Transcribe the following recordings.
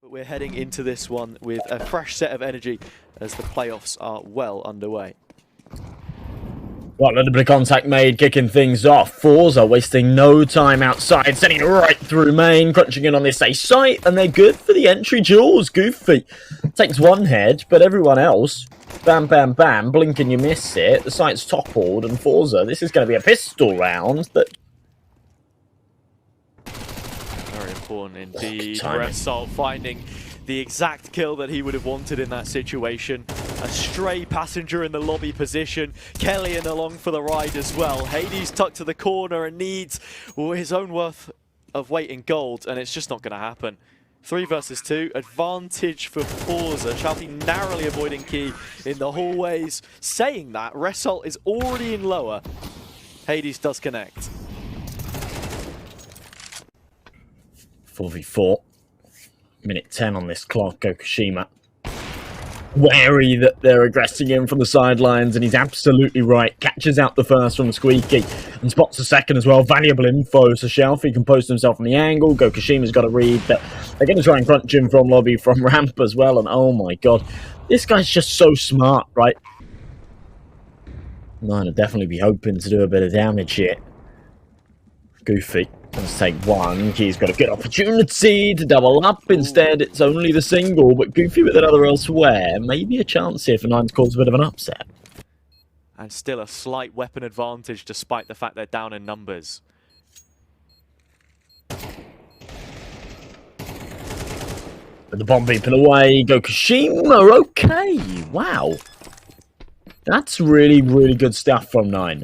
We're heading into this one with a fresh set of energy as the playoffs are well underway. Well, a little bit of contact made, kicking things off. Forza wasting no time outside, sending it right through main, crunching in on this A site, and they're good for the entry duels. Goofy takes one head, but everyone else, bam, bam, bam, blink and you miss it. The site's toppled, and Forza, this is going to be a pistol round that... Very important indeed. Result finding the exact kill that he would have wanted in that situation. A stray passenger in the lobby position. Kellyan along for the ride as well. Hades tucked to the corner and needs his own worth of weight in gold, and it's just not going to happen. 3 versus 2, advantage for Forza. Shalfie narrowly avoiding Key in the hallways. Saying that, Result is already in lower. Hades does connect. 4v4. Minute 10 on this clock. Gokushima wary that they're aggressing him from the sidelines, and he's absolutely right. Catches out the first from Squeaky and spots the second as well. Valuable info, so Shalfie can post himself on the angle. Gokushima's got to read that they're going to try and crunch him from lobby, from ramp as well, and oh my god, this guy's just so smart, right? Nine will definitely be hoping to do a bit of damage here. Goofy let's take one. Key's got a good opportunity to double up. Instead, it's only the single, but Goofy with another elsewhere. Maybe a chance here for Nine to cause a bit of an upset. And still a slight weapon advantage despite the fact they're down in numbers. With the bomb beeping away, Gokushima, okay, wow. That's really, really good stuff from Nine.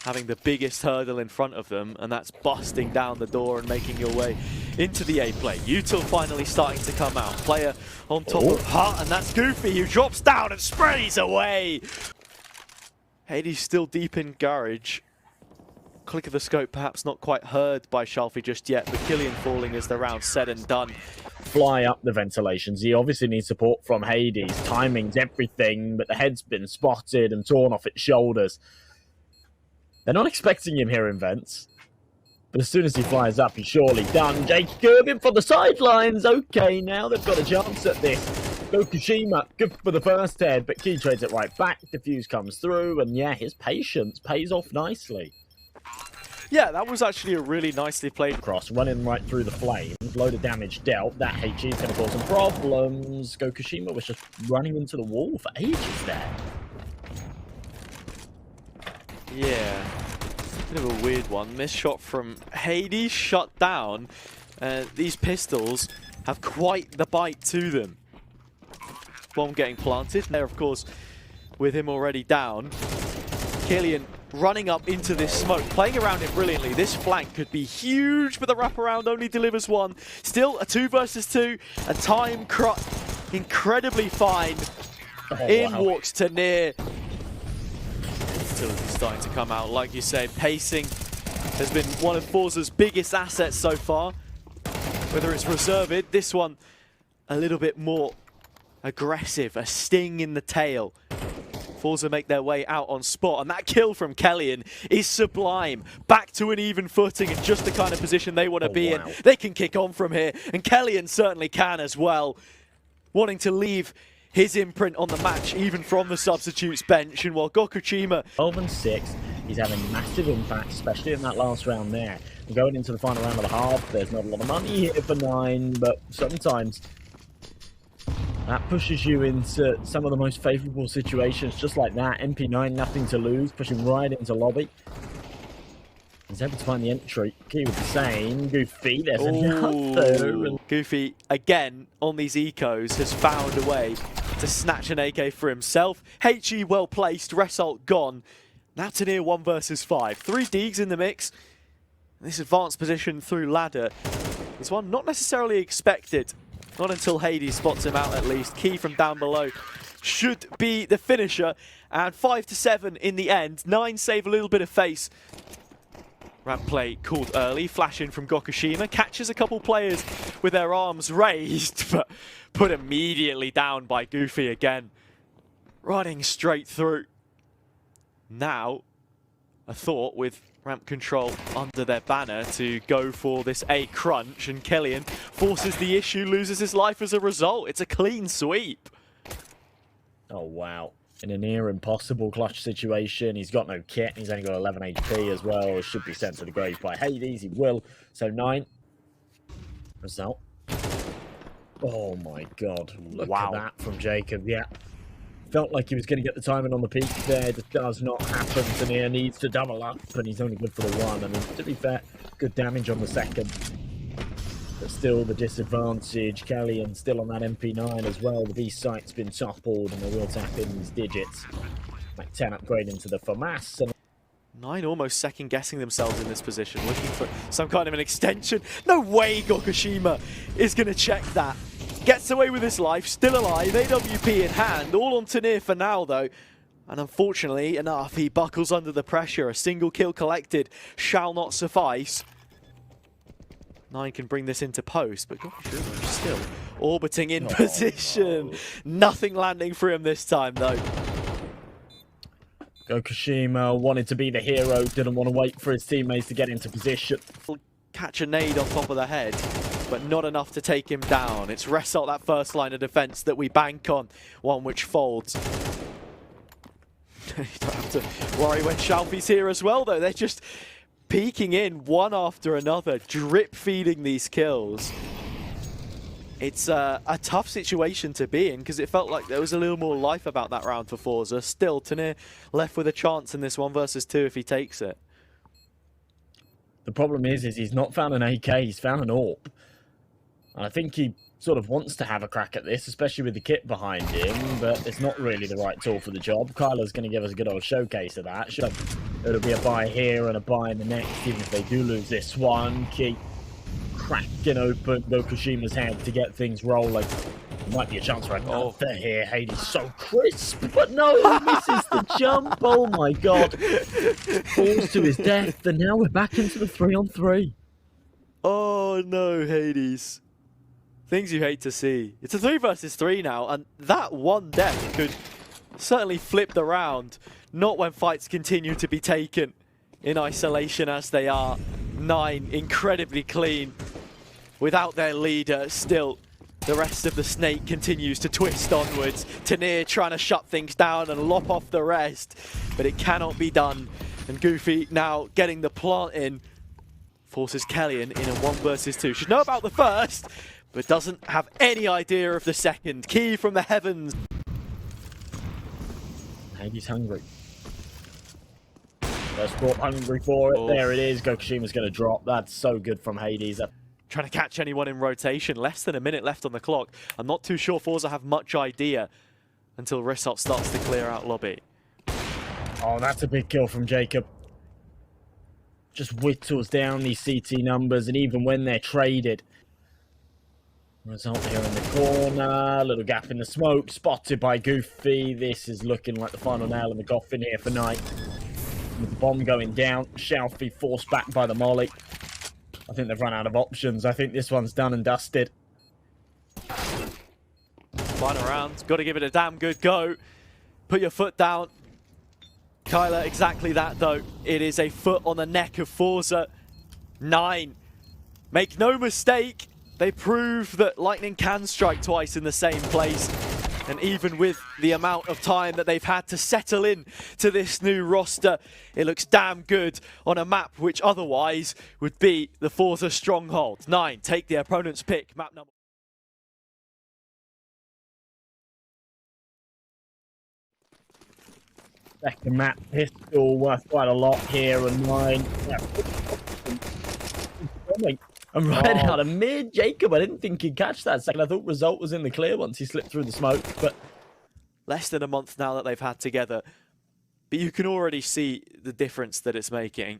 Having the biggest hurdle in front of them, and that's busting down the door and making your way into the A play. Util finally starting to come out. Player on top of Hut, and that's Goofy who drops down and sprays away. Hades still deep in garage. Click of the scope perhaps not quite heard by Shalfie just yet, but Kellyan falling as the round's said and done. Fly up the ventilations. He obviously needs support from Hades. Timing's everything, but the head's been spotted and torn off its shoulders. They're not expecting him here in vents, but as soon as he flies up, he's surely done. JCOBBB-em from the sidelines. Okay, now they've got a chance at this. Gokushima, good for the first head, but Key trades it right back. Diffuse comes through, and yeah, his patience pays off nicely. Yeah, that was actually a really nicely played cross, running right through the flames. Load of damage dealt. That HE is going to cause some problems. Gokushima was just running into the wall for ages there. Yeah, bit of a weird one. Missed shot from Hades, shut down. These pistols have quite the bite to them. Bomb getting planted. There, of course, with him already down. Kellyan running up into this smoke, playing around it brilliantly. This flank could be huge, but the wraparound only delivers one. Still a 2 versus 2, and time incredibly fine. Walks to near. Utility's starting to come out. Like you say, pacing has been one of Forza's biggest assets so far. Whether it's reserved, this one a little bit more aggressive, a sting in the tail. Forza make their way out on spot, and that kill from Kellyan is sublime. Back to an even footing in just the kind of position they want to be in. They can kick on from here, and Kellyan certainly can as well. Wanting to leave his imprint on the match, even from the substitutes bench, and while Gokushima 12 and 6, he's having massive impact, especially in that last round there. And going into the final round of the half, there's not a lot of money here for Nine, but sometimes that pushes you into some of the most favourable situations, just like that. MP9, nothing to lose, pushing right into lobby. He's able to find the entry. Key with the same. Goofy, there's another. Goofy, again, on these ecos, has found a way to snatch an AK for himself. HE well placed, Result gone. Now to near 1 versus 5. 3 Deegs in the mix. This advanced position through ladder is one not necessarily expected. Not until Hades spots him out at least. Key from down below should be the finisher. And 5 to 7 in the end. 9 save a little bit of face. Ramp play called early, flash in from Gokushima, catches a couple players with their arms raised, but put immediately down by Goofy again. Running straight through. Now, a thought with ramp control under their banner to go for this A crunch, and Kellyan forces the issue, loses his life as a result. It's a clean sweep. Oh, wow. In a near impossible clutch situation. He's got no kit. He's only got 11 HP as well. Should be sent to the grave by HADES. He will. So 9. Result. Oh my god. Look at that from Jacob. Yeah. Felt like he was going to get the timing on the peak there. It does not happen. Turnierj needs to double up, and he's only good for the 1. I mean, to be fair, good damage on the 2nd. But still the disadvantage. Kellyan still on that MP9 as well. The B site's been toppled, and they will tap in these digits. Like 10 upgrading to the FAMAS. And 9 almost second guessing themselves in this position, looking for some kind of an extension. No way Gokushima is going to check that. Gets away with his life, still alive, AWP in hand, all on Turnierj for now though. And unfortunately enough, he buckles under the pressure. A single kill collected shall not suffice. 9 can bring this into post, but Gokushima still orbiting in position. No. Nothing landing for him this time though. Gokushima wanted to be the hero, didn't want to wait for his teammates to get into position. Catch a nade on top of the head, but not enough to take him down. It's Result, that first line of defense that we bank on, one which folds. You don't have to worry when Shalfie's here as well, though. They're just peeking in one after another, drip feeding these kills. It's a tough situation to be in because it felt like there was a little more life about that round for Forza. Still, Turnierj left with a chance in this 1 versus 2 if he takes it. The problem is he's not found an AK, he's found an AWP. And I think he sort of wants to have a crack at this, especially with the kit behind him, but it's not really the right tool for the job. Kyler's going to give us a good old showcase of that. So it'll be a buy here and a buy in the next, even if they do lose this one. Keep cracking open Gokushima's head to get things rolling. Might be a chance for another here. HADES so crisp, but no, he misses the jump. Oh my god. Falls to his death, and now we're back into the 3-on-3. Oh no, HADES. Things you hate to see. It's a 3 versus 3 now, and that one death could certainly flip the round. Not when fights continue to be taken in isolation as they are. 9 incredibly clean without their leader. Still, the rest of the snake continues to twist onwards. Turnierj trying to shut things down and lop off the rest, but it cannot be done. And Goofy now getting the plant in forces Kellyan in a 1 versus 2. Should know about the first, but doesn't have any idea of the second. Key from the heavens. HADES hungry. First brought hungry for it. Oh. There it is. Gokushima's going to drop. That's so good from HADES. Trying to catch anyone in rotation. Less than a minute left on the clock. I'm not too sure Forza have much idea until Result starts to clear out lobby. Oh, that's a big kill from Jacob. Just whittles down these CT numbers, and even when they're traded. Result here in the corner. Little gap in the smoke. Spotted by Goofy. This is looking like the final nail in the coffin here for Knight. With the bomb going down. Shalfie forced back by the molly. I think they've run out of options. I think this one's done and dusted. Final round. Got to give it a damn good go. Put your foot down. Kyler, exactly that though. It is a foot on the neck of Forza. 9. Make no mistake. They prove that lightning can strike twice in the same place. And even with the amount of time that they've had to settle in to this new roster, it looks damn good on a map which otherwise would be the Forza stronghold. 9, take the opponent's pick. Map number. Second map, pistol worth quite a lot here, and 9. And right out of mid, Jacob, I didn't think he'd catch that second. I thought Result was in the clear once he slipped through the smoke, but less than a month now that they've had together. But you can already see the difference that it's making.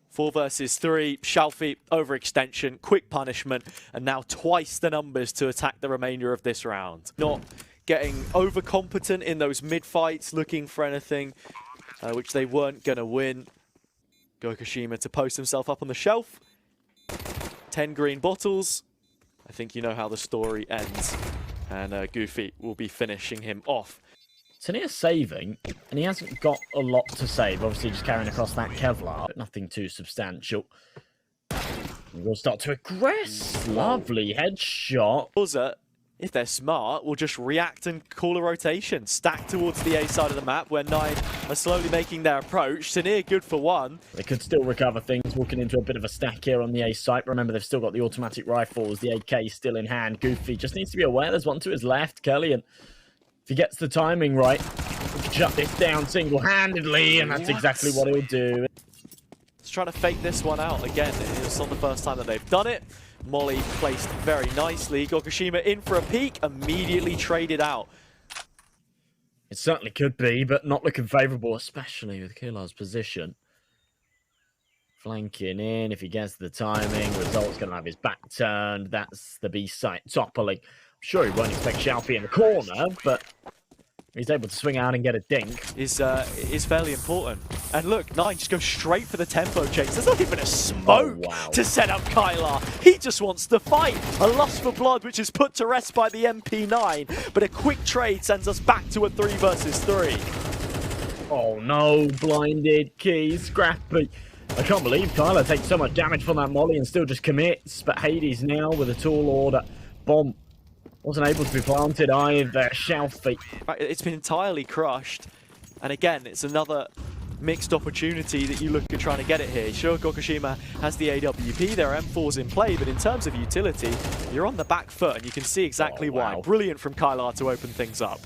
4 versus 3, Shalfie, overextension, quick punishment, and now twice the numbers to attack the remainder of this round. Not getting overcompetent in those mid-fights, looking for anything which they weren't going to win. Gokushima to post himself up on the shelf. 10 green bottles. I think you know how the story ends. And Goofy will be finishing him off. TURNIEJ saving, and he hasn't got a lot to save. Obviously, just carrying across that Kevlar, but nothing too substantial. We'll start to aggress. Lovely headshot. WALCZO, if they're smart, will just react and call a rotation. Stack towards the A side of the map where 9 are slowly making their approach. TURNIEJ good for one. They could still recover things, walking into a bit of a stack here on the A site. Remember, they've still got the automatic rifles, the AK still in hand. Goofy just needs to be aware there's one to his left. Curly, and if he gets the timing right, he can shut this down single-handedly, and that's exactly what he'll do. Let's try to fake this one out again. It's not the first time that they've done it. Molly placed very nicely. Gokushima in for a peek, immediately traded out. It certainly could be, but not looking favourable, especially with Killar's position. Flanking in, if he gets the timing, Result's going to have his back turned. That's the B site toppling. I'm sure he won't expect Xiaofi in the corner, but he's able to swing out and get a dink. Is fairly important. And look, 9 just goes straight for the tempo chase. There's not even a smoke to set up Kylar. He just wants to fight. A lust for blood, which is put to rest by the MP9. But a quick trade sends us back to a 3 versus 3. Oh no, blinded, Key, scrappy. I can't believe Kylar takes so much damage from that molly and still just commits. But HADES now with a tall order. Bomb wasn't able to be planted either. Xiaofi. It's been entirely crushed. And again, it's another mixed opportunity that you look at trying to get it here. Sure, Gokushima has the AWP, there are M4s in play, but in terms of utility, you're on the back foot, and you can see exactly why. Brilliant from Kylar to open things up.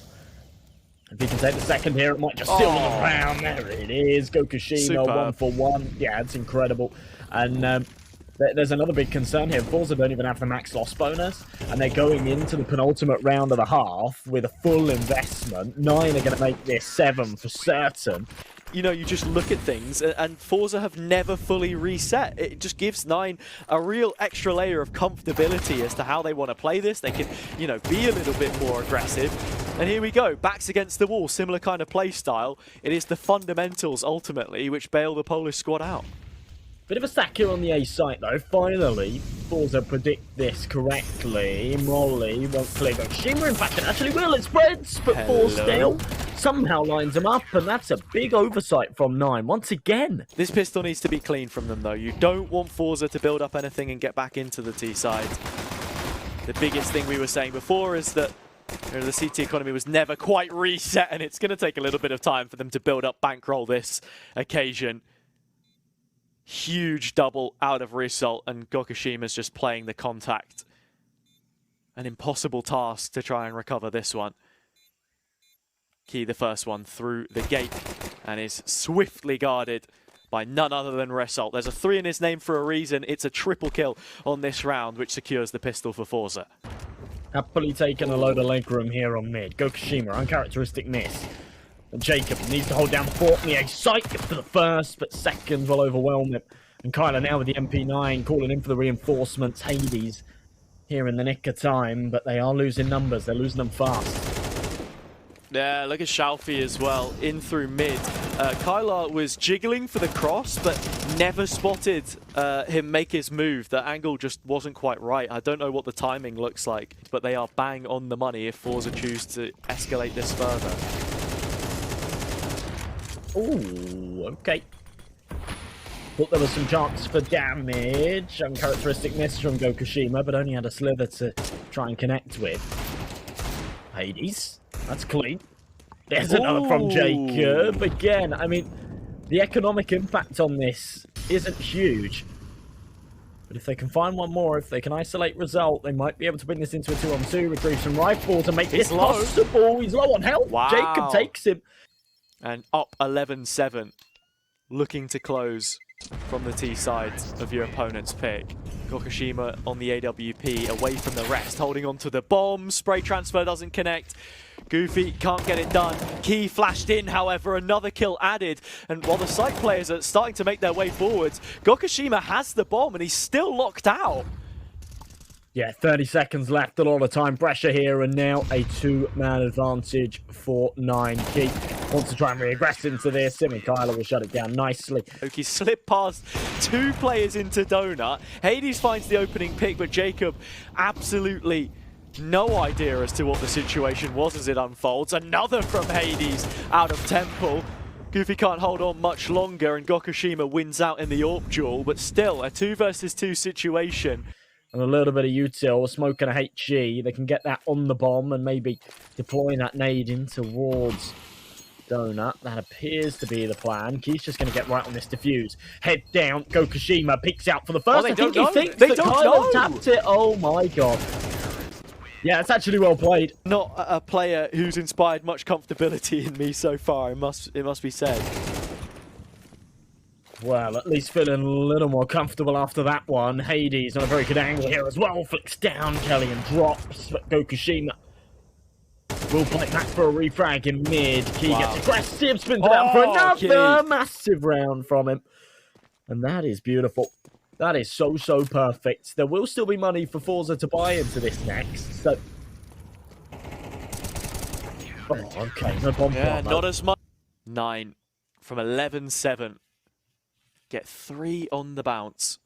If he can take the second here, it might just seal them around. There it is. Gokushima, 1 for 1. Yeah, it's incredible. And there's another big concern here. WALCZO don't even have the max loss bonus, and they're going into the penultimate round of the half with a full investment. 9 are going to make this 7 for certain. You know, you just look at things, and WALCZO have never fully reset. It just gives 9 a real extra layer of comfortability as to how they want to play this. They can, you know, be a little bit more aggressive. And here we go, backs against the wall, similar kind of play style. It is the fundamentals, ultimately, which bail the Polish squad out. Bit of a stack here on the A site, though. Finally, WALCZO predict this correctly. Molly won't clear Gokushima. In fact, it actually will. It spreads, but 4 still somehow lines him up, and that's a big oversight from 9 once again. This pistol needs to be clean from them, though. You don't want WALCZO to build up anything and get back into the T side. The biggest thing we were saying before is that the CT economy was never quite reset, and it's going to take a little bit of time for them to build up bankroll this occasion. Huge double out of Result, and Gokushima's just playing the contact. An impossible task to try and recover this one. Key the first one through the gate and is swiftly guarded by none other than Result. There's a 3 in his name for a reason. It's a triple kill on this round, which secures the pistol for WALCZO. Happily taking a load of legroom here on mid. Gokushima, uncharacteristic miss. And Jacob needs to hold down the fort on the A site for the first, but seconds will overwhelm him. And Kylar now with the MP9 calling in for the reinforcements. HADES here in the nick of time, but they are losing numbers. They're losing them fast. Yeah, look at Xiaofi as well, in through mid. Kylar was jiggling for the cross, but never spotted him make his move. The angle just wasn't quite right. I don't know what the timing looks like, but they are bang on the money if WALCZO choose to escalate this further. Ooh, okay. Thought there was some chance for damage. Uncharacteristic miss from Gokushima, but only had a slither to try and connect with. HADES. That's clean. There's another from Jacob. Again, I mean, the economic impact on this isn't huge. But if they can find one more, if they can isolate Result, they might be able to bring this into a 2-on-2, retrieve some rifles and make this possible. He's low on health. Wow. Jacob takes him. And up 11-7. Looking to close from the T side of your opponent's pick. Gokushima on the AWP, away from the rest, holding on to the bomb. Spray transfer doesn't connect. Goofy can't get it done. Key flashed in, however, another kill added. And while the site players are starting to make their way forwards, Gokushima has the bomb and he's still locked out. Yeah, 30 seconds left, a lot of time pressure here, and now a 2-man advantage for 9. Key wants to try and regress into this, and Kylar will shut it down nicely. He slipped past 2 players into Donut. HADES finds the opening pick, but Jacob absolutely No idea as to what the situation was as it unfolds. Another from HADES out of Temple. Goofy can't hold on much longer, and Gokushima wins out in the AWP duel, but still a 2 versus 2 situation. And a little bit of util, smoking a HG. They can get that on the bomb and maybe deploying that nade in towards Donut. That appears to be the plan. Key's just going to get right on this defuse. Head down, Gokushima peeks out for the first. They I think don't he know. thinks They that don't Kyler's know. tapped it. Oh my god. Yeah, it's actually well played. Not a player who's inspired much comfortability in me so far, it must be said. Well, at least feeling a little more comfortable after that one. HADES on a very good angle here as well. Flicks down, Kelly and drops, but Gokushima will play back for a refrag in mid. Key gets aggressive, spins it out for another massive round from him. And that is beautiful. That is so, so perfect. There will still be money for Forza to buy into this next, so... Oh, okay, no bomb. Yeah, not as much. 9 from 11-7. Get 3 on the bounce.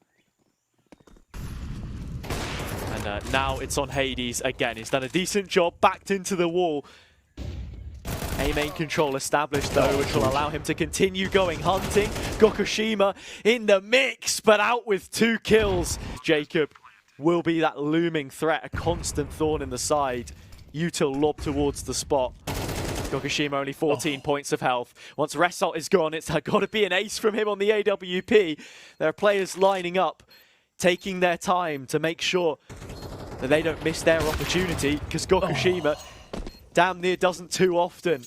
And now it's on HADES again. He's done a decent job, backed into the wall. A main control established though, which will allow him to continue going hunting. Gokushima in the mix, but out with 2 kills. Jacob will be that looming threat, a constant thorn in the side. Util lob towards the spot. Gokushima only 14 points of health. Once Result is gone, it's got to be an ace from him on the AWP. There are players lining up, taking their time to make sure that they don't miss their opportunity, because Gokushima damn near doesn't too often.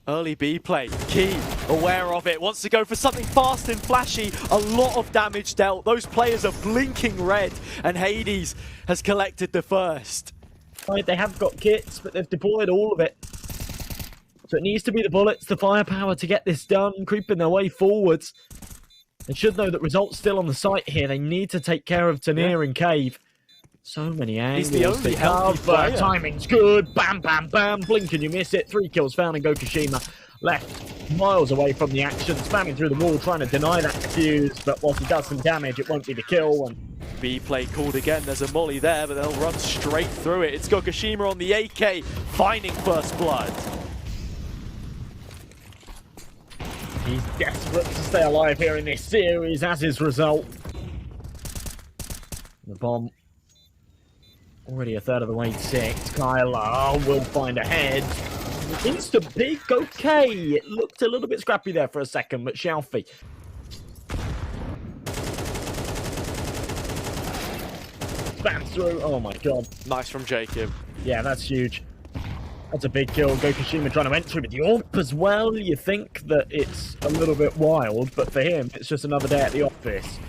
Early B play, Key, aware of it, wants to go for something fast and flashy. A lot of damage dealt. Those players are blinking red, and HADES has collected the first. Right, they have got kits, but they've deployed all of it. So it needs to be the bullets, the firepower to get this done, creeping their way forwards. They should know that Result's still on the site here. They need to take care of Turnierj and Cave. So many angles. He's the only healthy player. Timing's good. Bam, bam, bam. Blink and you miss it. 3 kills found in Gokushima. Left miles away from the action. Spamming through the wall, trying to deny that defuse. But once he does some damage, it won't be the kill. And B play called again. There's a molly there, but they'll run straight through it. It's Gokushima on the AK, finding first blood. He's desperate to stay alive here in this series, as is Result. The bomb already a third of the way 6. Kyler will find a head. Instant peak, okay. It looked a little bit scrappy there for a second, but Xiaofi. Spam through, oh my god. Nice from Jacob. Yeah, that's huge. That's a big kill. Gokushima trying to enter with the AWP as well. You think that it's a little bit wild, but for him, it's just another day at the office.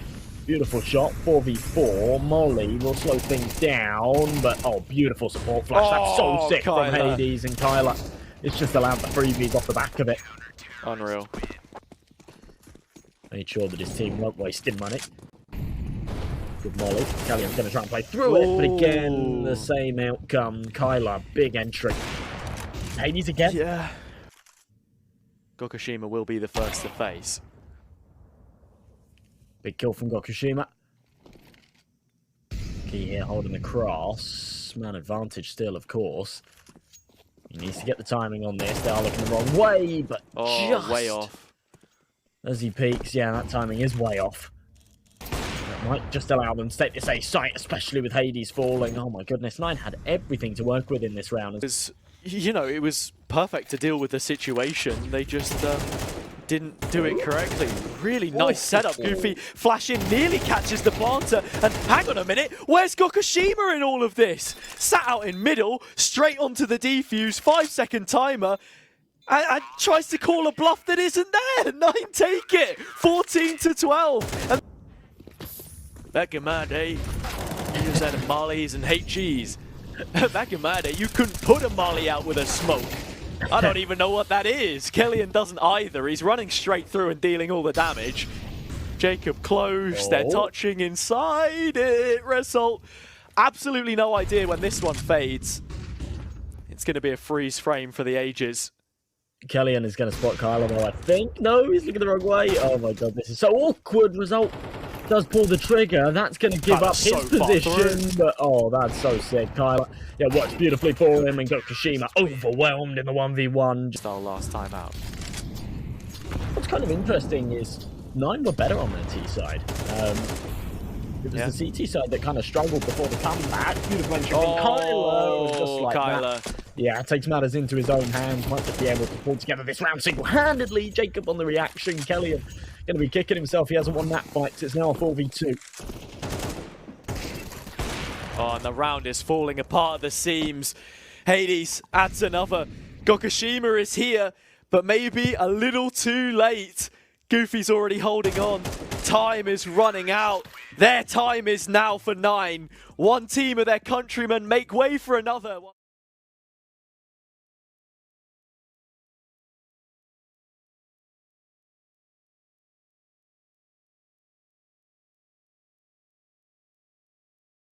Beautiful shot, 4v4. Molly will slow things down, but oh, beautiful support flash. That's so sick Kyler from HADES, and Kyler. It's just allowed the freebies off the back of it. Unreal. Made sure that his team won't waste his money. Good Molly. Kellyan's going to try and play through it, but again, the same outcome. Kyler, big entry. HADES again. Yeah. Gokushima will be the first to face. Big kill from Gokushima. Key here holding the cross. Man advantage still, of course. He needs to get the timing on this. They are looking the wrong way, but just way off. As he peeks, yeah, that timing is way off. That might just allow them to take this A site, especially with HADES falling. Oh my goodness, 9 had everything to work with in this round. You know, it was perfect to deal with the situation. They just didn't do it correctly. Really nice setup. Goofy flash in, nearly catches the planter. And hang on a minute, where's Gokushima in all of this? Sat out in middle, straight onto the defuse, 5-second timer, and tries to call a bluff that isn't there. 9 take it, 14-12. And back in my day, you just had mollies and HGs. Back in my day, you couldn't put a molly out with a smoke. I don't even know what that is. Kellyan doesn't either. He's running straight through and dealing all the damage. Jacob close. They're touching inside it. Result. Absolutely no idea when this one fades. It's going to be a freeze frame for the ages. Kellyan is going to spot Kyler, though, I think. No, he's looking the wrong way. Oh my god, this is so awkward. Result does pull the trigger. That's going to give up Kyler's his so far position. But, oh, that's so sick. Kyler, yeah, works beautifully for him. And Gokushima overwhelmed in the 1v1. Just our last time out. What's kind of interesting is 9 were better on their T side. It was the CT side that kind of struggled before the comeback. Beautiful entry from Kyler. Was just like Kyler. that. Yeah, takes matters into his own hands. Might just be able to pull together this round single-handedly. Jacob on the reaction. Kelly going to be kicking himself. He hasn't won that fight. It's now a 4v2. Oh, and the round is falling apart at the seams. Hades adds another. Gokushima is here, but maybe a little too late. Goofy's already holding on. Time is running out. Their time is now for 9. One team of their countrymen make way for another.